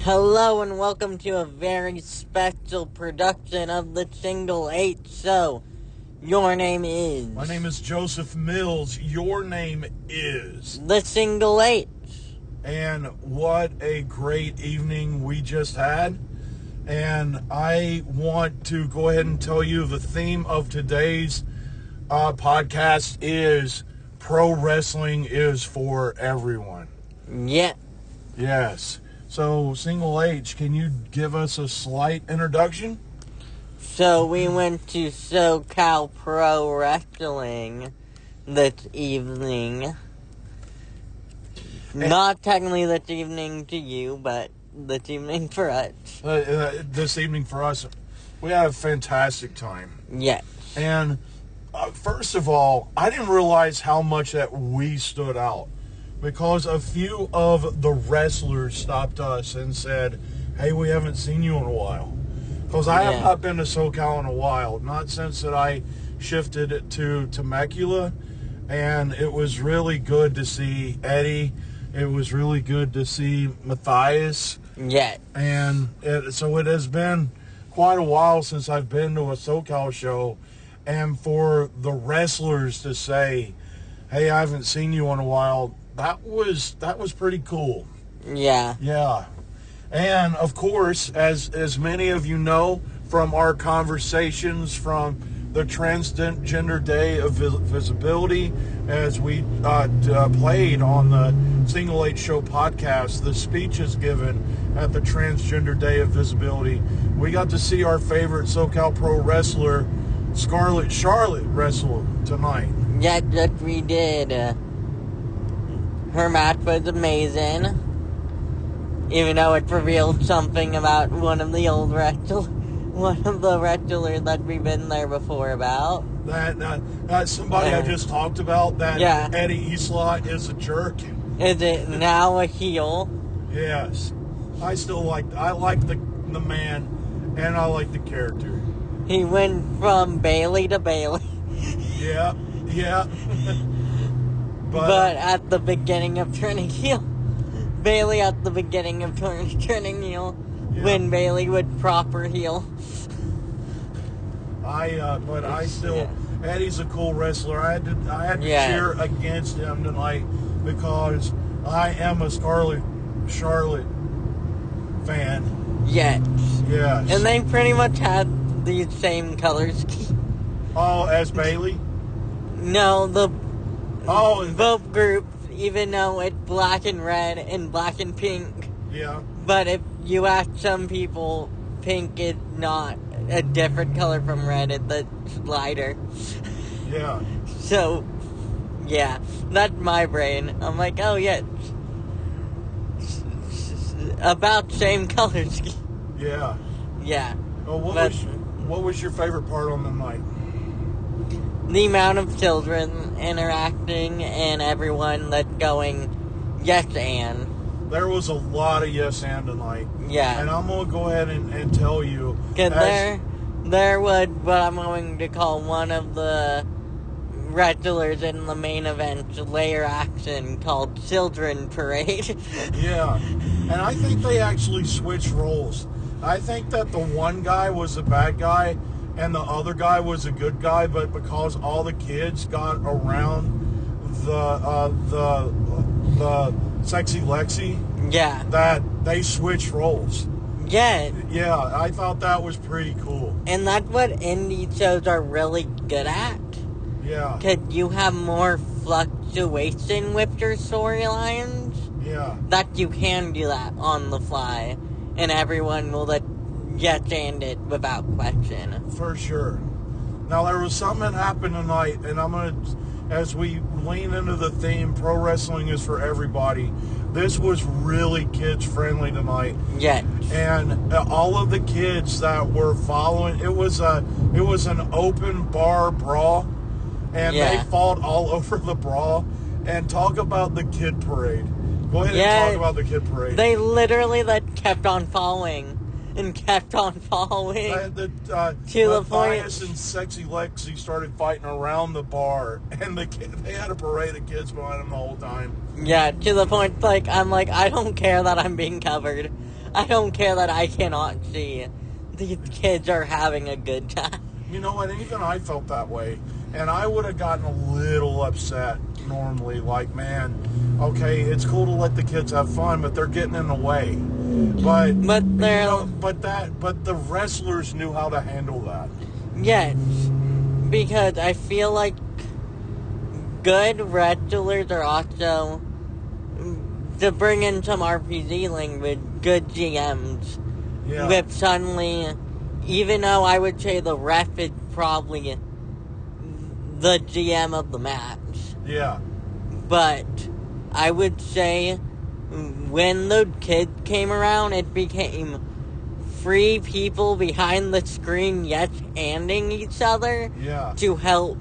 Hello and welcome to a very special production of the Single 8 Show. Your name is... My name is Joseph Mills. Your name is... The Single 8. And what a great evening we just had. And I want to go ahead and tell you the theme of today's podcast is pro wrestling is for everyone. Yeah. Yes. So, Single H, can you give us a slight introduction? So we went to Socal Pro Wrestling this evening. Not technically this evening to you, but this evening for us. This evening for us, we had a fantastic time. Yes. And first of all, I didn't realize how much that we stood out. Because a few of the wrestlers stopped us and said, hey, we haven't seen you in a while. Because I have not been to SoCal in a while. Not since that I shifted it to Temecula. And it was really good to see Eddie. It was really good to see Matthias. Yeah. And so it has been quite a while since I've been to a SoCal show. And for the wrestlers to say, hey, I haven't seen you in a while, that was pretty cool. Yeah. Yeah. And, of course, as many of you know from our conversations from the Transgender Day of Visibility, as we played on the Single 8 Show podcast, the speeches given at the Transgender Day of Visibility, we got to see our favorite SoCal Pro wrestler, Scarlett Charlotte, wrestle tonight. Yeah, that we did. Her match was amazing, even though it revealed something about one of the wrestlers that we've been there before about. That somebody I just talked about, that Eddie Eastlaw is a jerk. Is it now a heel? Yes. I like the man, and I like the character. He went from Bailey to Bailey. Yeah. But at the beginning of turning heel. Bailey at the beginning of turning heel. Yeah. When Bailey would proper heel. Eddie's a cool wrestler. I had to cheer against him tonight because I am a Scarlett Charlotte fan. Yes. Yes. And they pretty much had the same color scheme. Oh, as Bailey? No, both groups, even though it's black and red and black and pink. Yeah. But if you ask some people, pink is not a different color from red, it's lighter. Yeah. So, yeah, that's my brain. I'm like, oh yeah, about same color scheme. Yeah. Yeah. Well, what was your favorite part on the night? The amount of children interacting and everyone that's going, yes, and. There was a lot of yes, and tonight. Yeah. And I'm going to go ahead and tell you. Because there was what I'm going to call one of the wrestlers in the main event layer action called Children Parade. Yeah. And I think they actually switched roles. I think that the one guy was a bad guy and the other guy was a good guy, but because all the kids got around the sexy Lexi, that they switched roles. Yeah. Yeah, I thought that was pretty cool. And that's what indie shows are really good at. Yeah. Because you have more fluctuation with your storylines. Yeah. That you can do that on the fly. And everyone will yes and it without question. For sure. Now, there was something that happened tonight, and I'm going to, as we lean into the theme, pro wrestling is for everybody, this was really kids-friendly tonight. Yes. And all of the kids that were following, it was an open bar brawl, and they fought all over the brawl. And talk about the kid parade. Go ahead and talk about the kid parade. They literally kept on following. And kept on following to the point. Matthias and Sexy Lexi started fighting around the bar, and they had a parade of kids behind them the whole time. Yeah, to the point, I'm like, I don't care that I'm being covered. I don't care that I cannot see these kids are having a good time. You know what? Even I felt that way. And I would have gotten a little upset normally. Like, man, okay, it's cool to let the kids have fun, but they're getting in the way. But they're... but the wrestlers knew how to handle that. Yes. Because I feel like good wrestlers are also, to bring in some RPG language, good GMs. Yeah. With suddenly, even though I would say the ref is probably the GM of the match. Yeah. But I would say when the kids came around, it became 3 people behind the screen yes-handing each other to help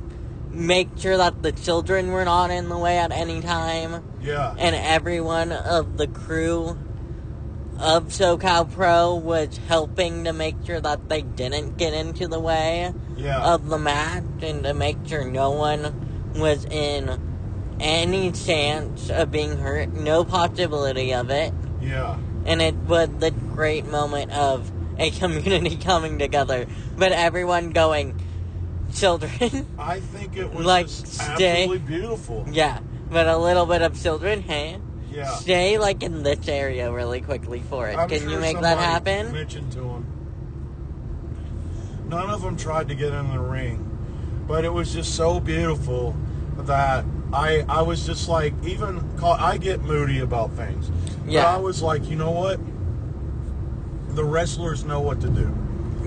make sure that the children were not in the way at any time. Yeah. And everyone of the crew of Socal Pro was helping to make sure that they didn't get into the way of the match and to make sure no one was in any chance of being hurt, no possibility of it. Yeah. And it was the great moment of a community coming together, but everyone going, children. I think it was like, just stay, absolutely beautiful. Yeah, but a little bit of children, hey? Yeah. Stay, like, in this area really quickly for it. Can you make that happen? Mentioned to them. None of them tried to get in the ring, but it was just so beautiful that I was just like, I get moody about things. Yeah. But I was like, you know what? The wrestlers know what to do.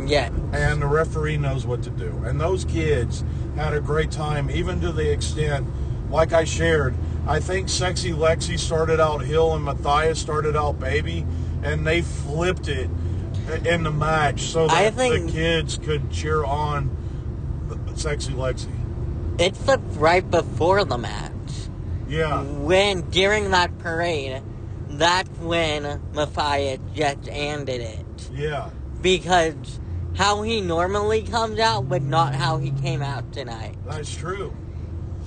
Yeah. And the referee knows what to do. And those kids had a great time, even to the extent, like I shared, I think Sexy Lexi started out heel and Matthias started out baby, and they flipped it in the match so that the kids could cheer on Sexy Lexi. It flipped right before the match. Yeah. During that parade, that's when Matthias just ended it. Yeah. Because how he normally comes out, but not how he came out tonight. That's true.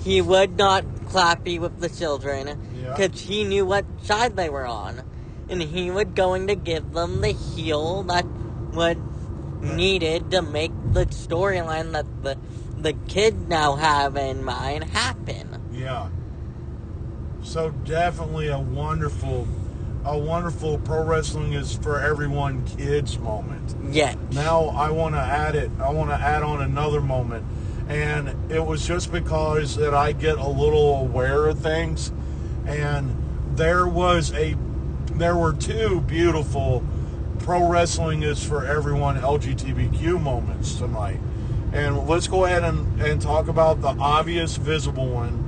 He would not clappy with the children because he knew what side they were on. And he was going to give them the heel that was needed to make the storyline that the kids now have in mind happen. Yeah. So definitely a wonderful pro wrestling is for everyone kids moment. Yes. Now I want to add on another moment. And it was just because that I get a little aware of things. And there were 2 beautiful pro wrestling is for everyone LGBTQ moments tonight. And let's go ahead and talk about the obvious visible one.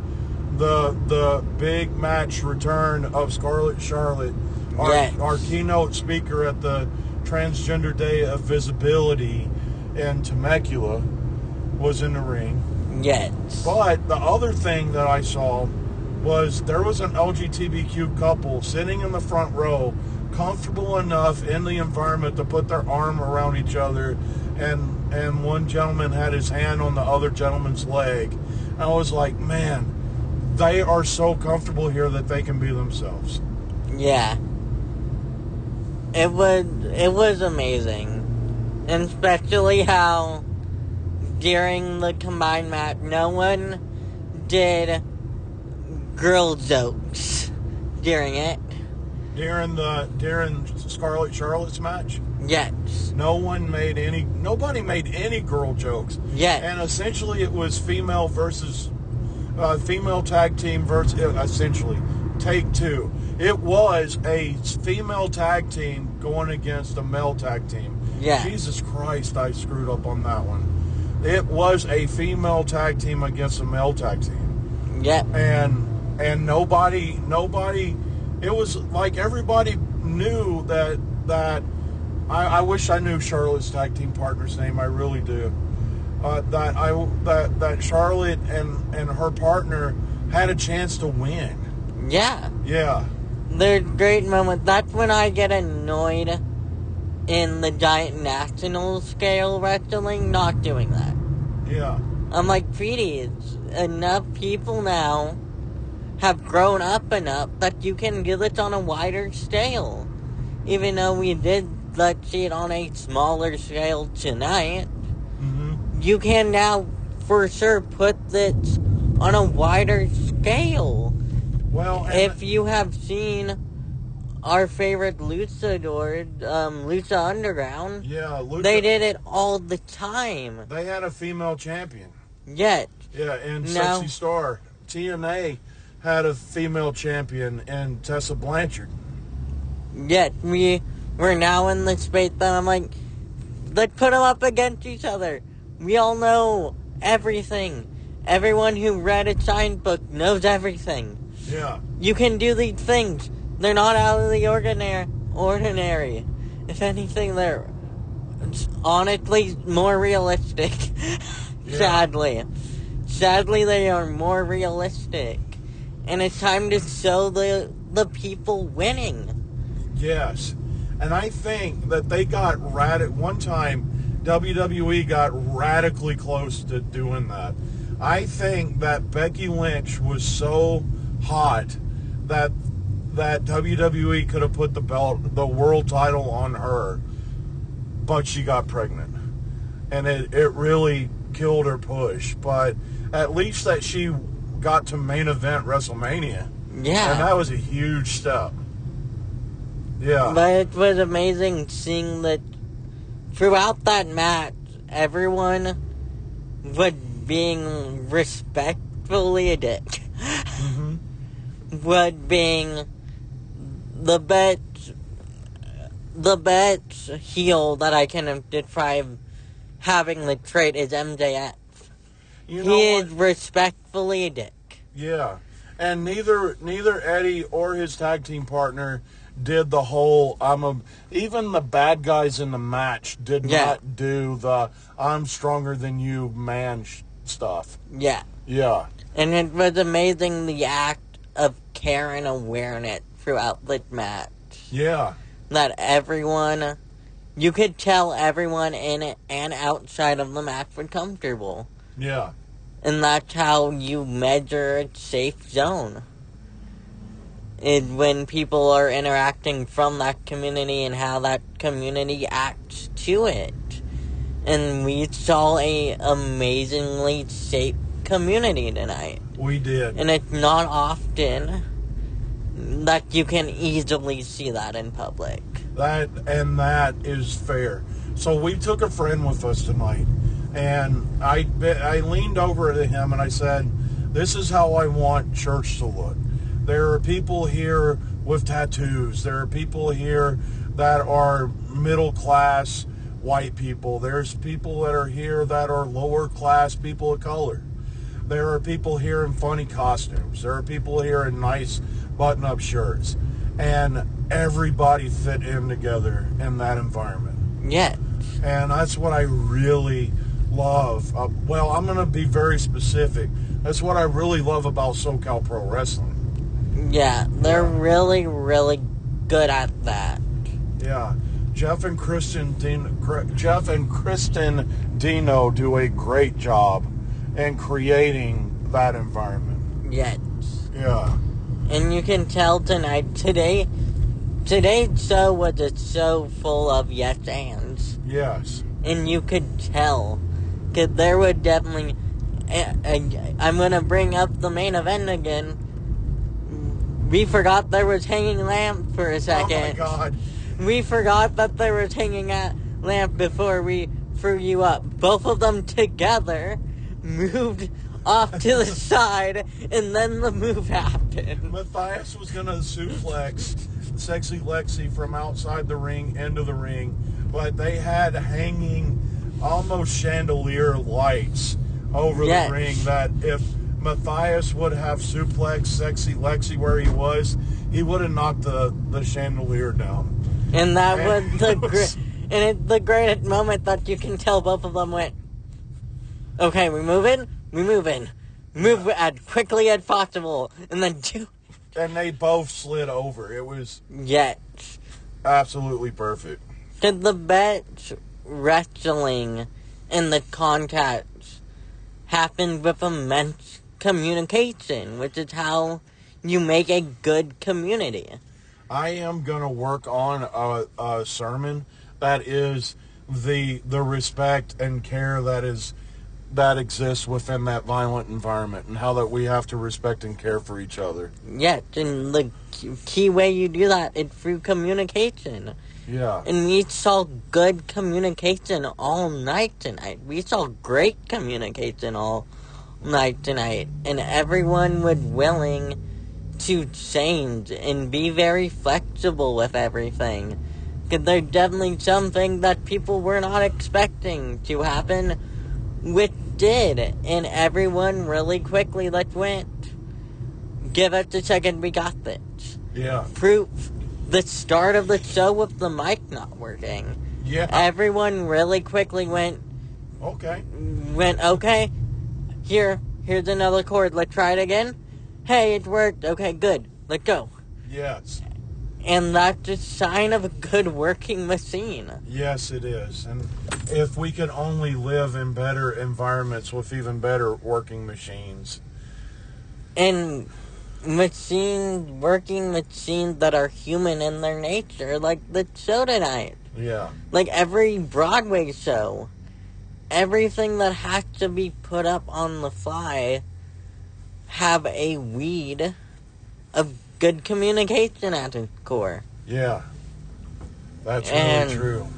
The big match return of Scarlett Charlotte, our keynote speaker at the Transgender Day of Visibility in Temecula, was in the ring. Yes. But the other thing that I saw was there was an LGBTQ couple sitting in the front row, comfortable enough in the environment to put their arm around each other, and one gentleman had his hand on the other gentleman's leg. And I was like, man, they are so comfortable here that they can be themselves. Yeah. It was amazing. And especially how during the combined match, no one did girl jokes during it. During Scarlett Charlotte's match? Yes. Nobody made any girl jokes. Yes. And essentially it was female tag team versus, essentially, take 2. It was a female tag team going against a male tag team. Yeah. Jesus Christ, I screwed up on that one. It was a female tag team against a male tag team. Yeah. And nobody, it was like everybody knew that I wish I knew Charlotte's tag team partner's name, I really do. That Charlotte and her partner had a chance to win. Yeah. Yeah. They're great moments. That's when I get annoyed in the giant national scale wrestling not doing that. Yeah. I'm like, Petey, enough people now have grown up enough that you can do this on a wider scale. even though we did let's see it on a smaller scale tonight, you can now for sure put this on a wider scale. Well, if you have seen our favorite luchador, Lucha Underground, they did it all the time. They had a female champion. Yet. Yeah, and Sexy Star. TNA had a female champion in Tessa Blanchard. Yet, we're now in the space that I'm like, let's put them up against each other. We all know everything. Everyone who read a science book knows everything. Yeah. You can do these things. They're not out of the ordinary. If anything, they're honestly more realistic. Yeah. Sadly, they are more realistic. And it's time to show the people winning. Yes. And I think that they got one time, WWE got radically close to doing that. I think that Becky Lynch was so hot that WWE could have put the world title on her, but she got pregnant. And it really killed her push. But at least that she got to main event WrestleMania. Yeah. And that was a huge step. Yeah. But it was amazing seeing that throughout that match, everyone was being respectfully a dick. Was being the best heel that I can describe having the trait is MJF. He is respectfully a dick. Yeah. And neither Eddie or his tag team partner did the whole even the bad guys in the match did not do the I'm stronger than you man stuff. Yeah. Yeah. And it was amazing the act of care and awareness throughout the match. Yeah. That everyone, you could tell everyone in it and outside of the match was comfortable. Yeah. And that's how you measure a safe zone. Is when people are interacting from that community and how that community acts to it. And we saw a amazingly safe community tonight. We did. And it's not often that you can easily see that in public. That is fair. So we took a friend with us tonight, and I leaned over to him and I said, this is how I want church to look. There are people here with tattoos. There are people here that are middle class white people. There's people that are here that are lower class people of color. There are people here in funny costumes. There are people here in nice button-up shirts. And everybody fit in together in that environment. Yeah. And that's what I really love. Well, I'm going to be very specific. That's what I really love about Socal Pro Wrestling. Yeah, they're really, really good at that. Yeah. Jeff and Kristen Dino do a great job in creating that environment. Yes. Yeah. And you can tell today's show was just so full of yes ands. Yes. And you could tell. Because there would definitely... I'm going to bring up the main event again. We forgot there was hanging lamp for a second. Oh my God. We forgot that there was hanging lamp before we threw you up. Both of them together moved off to the side, and then the move happened. Matthias was going to suplex Sexy Lexi from outside the ring into the ring, but they had hanging almost chandelier lights over the ring that if Matthias would have suplexed Sexy Lexi where he was, he would have knocked the chandelier down. And that was the greatest moment that you can tell both of them went, okay, we moving. Move as quickly as possible. And then and they both slid over. It was absolutely perfect. Because the best wrestling and the contacts happened with immense communication, which is how you make a good community. I am going to work on a sermon that is the respect and care that exists within that violent environment, and how that we have to respect and care for each other. Yes, and the key way you do that is through communication. Yeah. And we saw good communication all night tonight. We saw great communication all night tonight. And everyone was willing to change and be very flexible with everything. Because there's definitely something that people were not expecting to happen, which did. And everyone really quickly went, give us a second, we got this. Yeah. Proof. The start of the show with the mic not working. Yeah. Everyone really quickly went, okay. Here's another chord. Let's try it again. Hey, it worked. Okay, good. Let's go. Yes. And that's a sign of a good working machine. Yes, it is. And if we could only live in better environments with even better working machines. And working machines that are human in their nature, like the show tonight. Yeah. Like every Broadway show. Everything that has to be put up on the fly have a weed of good communication at its core. Yeah. That's really true.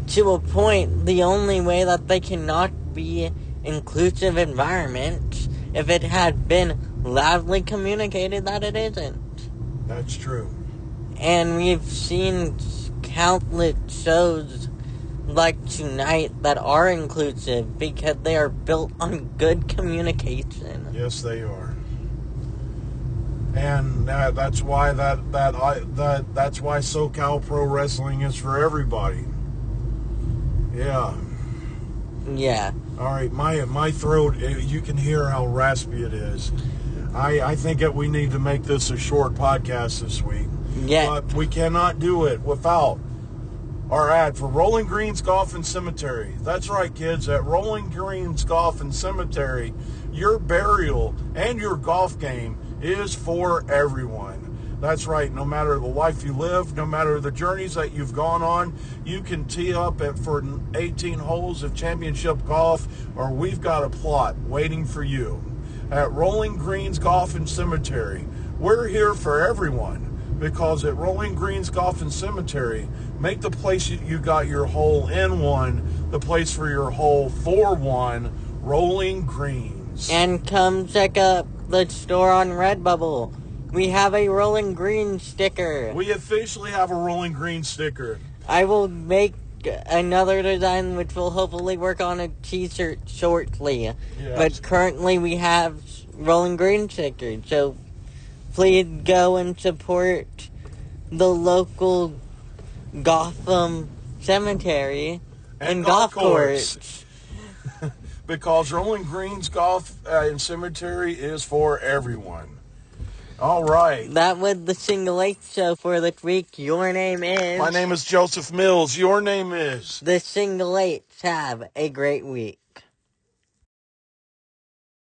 To a point, the only way that they cannot be inclusive environments if it had been loudly communicated that it isn't. That's true. And we've seen countless shows like tonight that are inclusive because they are built on good communication. Yes, they are. And that's why that's why Socal Pro Wrestling is for everybody. Yeah. Yeah. All right, my throat, you can hear how raspy it is. I think that we need to make this a short podcast this week. Yeah. But we cannot do it without our ad for Rolling Greens Golf and Cemetery. That's right, kids. At Rolling Greens Golf and Cemetery, your burial and your golf game is for everyone. That's right. No matter the life you live, no matter the journeys that you've gone on, you can tee up for 18 holes of championship golf, or we've got a plot waiting for you. At Rolling Greens Golf and Cemetery, we're here for everyone. Because at Rolling Greens Golf and Cemetery, make the place you got your hole in one the place for your hole for one. Rolling Greens. And come check out the store on Redbubble. We have a Rolling Green sticker. We officially have a Rolling Green sticker. I will make another design which will hopefully work on a t-shirt shortly. Yes. But currently we have Rolling Green stickers, so please go and support the local Gotham cemetery and golf course. Because Rolling Greens Golf and Cemetery is for everyone. All right. That was the Single 8 show for this week. Your name is... My name is Joseph Mills. Your name is... The Single 8. Have a great week.